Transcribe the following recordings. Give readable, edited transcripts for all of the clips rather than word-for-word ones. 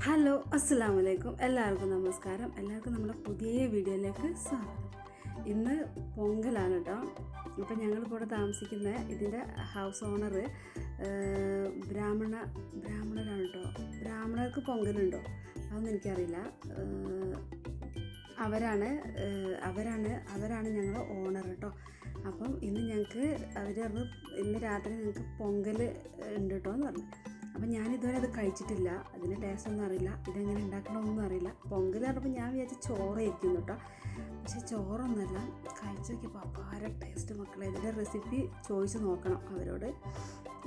Hello അസ്സലാമു അലൈക്കും. എല്ലാവർക്കും നമസ്കാരം. എല്ലാവർക്കും നമ്മുടെ പുതിയ വീഡിയോയിലേക്ക് സ്വാഗതം. ഇന്ന് പൊങ്കലാണ് കേട്ടോ. അപ്പം ഞങ്ങളിപ്പോൾ ഇവിടെ താമസിക്കുന്ന ഇതിൻ്റെ ഹൗസ് ഓണർ ബ്രാഹ്മണരാണ് കേട്ടോ. ബ്രാഹ്മണർക്ക് പൊങ്കലുണ്ടോ അതൊന്നും എനിക്കറിയില്ല. അവരാണ് ഞങ്ങൾ ഓണർ കേട്ടോ. അപ്പം ഇന്ന് ഞങ്ങൾക്ക് അവർ പറഞ്ഞു ഇന്ന് രാത്രി ഞങ്ങൾക്ക് പൊങ്കൽ ഉണ്ട് കേട്ടോ എന്ന് പറഞ്ഞു. അപ്പം ഞാനിതുവരെ അത് കഴിച്ചിട്ടില്ല, അതിൻ്റെ ടേസ്റ്റ് ഒന്നും അറിയില്ല, ഇതെങ്ങനെ ഉണ്ടാക്കണമെന്നൊന്നും അറിയില്ല. പൊങ്കൽ പറഞ്ഞപ്പോൾ ഞാൻ വിചാരിച്ച് ചോറായിരിക്കും കേട്ടോ. പക്ഷേ ചോറൊന്നുമല്ല, കഴിച്ച് നോക്കിയപ്പോൾ അപാര ടേസ്റ്റ് മക്കളെ. ഇതിൻ്റെ റെസിപ്പി ചോദിച്ച് നോക്കണം അവരോട്.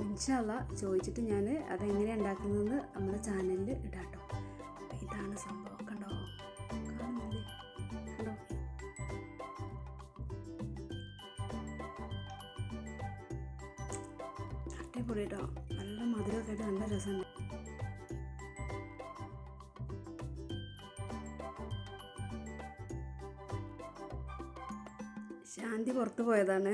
ഇൻഷാ അല്ലാഹ് ചോദിച്ചിട്ട് ഞാൻ അതെങ്ങനെയാണ് ഉണ്ടാക്കുന്നതെന്ന് നമ്മുടെ ചാനലിൽ ഇടാം കേട്ടോ. ഇതാണ് സംഭവം, കണ്ടോ, കാണുന്നില്ലേ, കണ്ടോ. അടിപൊളി കേട്ടോ, നല്ല മധുരമൊക്കെ ആയിട്ട് നല്ല രസമുണ്ട്. ശാന്തി പുറത്ത് പോയതാണ്.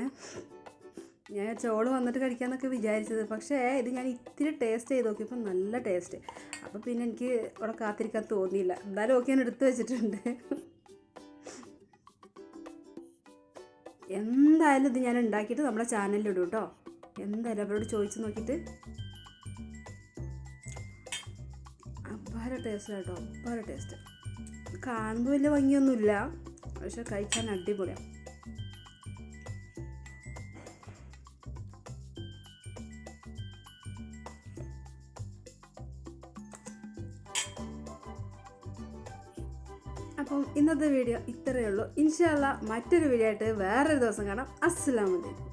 ഞാൻ ചോള് വന്നിട്ട് കഴിക്കാമെന്നൊക്കെ വിചാരിച്ചത്, പക്ഷേ ഇത് ഞാൻ ഇത്തിരി ടേസ്റ്റ് ചെയ്ത് നോക്കിയപ്പോൾ നല്ല ടേസ്റ്റ്. അപ്പോൾ പിന്നെ എനിക്ക് ഇവിടെ കാത്തിരിക്കാൻ തോന്നിയില്ല. എന്തായാലും ഓക്കെ, ഞാൻ എടുത്ത് വെച്ചിട്ടുണ്ട്. എന്തായാലും ഇത് ഞാൻ ഉണ്ടാക്കിയിട്ട് നമ്മുടെ ചാനലിലിടും കേട്ടോ. എന്തായാലും അവരോട് ചോദിച്ച് നോക്കിയിട്ട്. അപ്പാര ടേസ്റ്റ് കേട്ടോ, അപ്പാര ടേസ്റ്റ്. കാണുമ്പോൾ വലിയ ഭംഗിയൊന്നുമില്ല, പക്ഷെ കഴിക്കാൻ അടിപൊളിയാണ്. അപ്പം ഇന്നത്തെ വീഡിയോ ഇത്രയേ ഉള്ളൂ. ഇൻഷാ അല്ലാഹ് മറ്റൊരു വീഡിയോ ആയിട്ട് വേറൊരു ദിവസം കാണാം. അസ്സലാമു അലൈക്കും.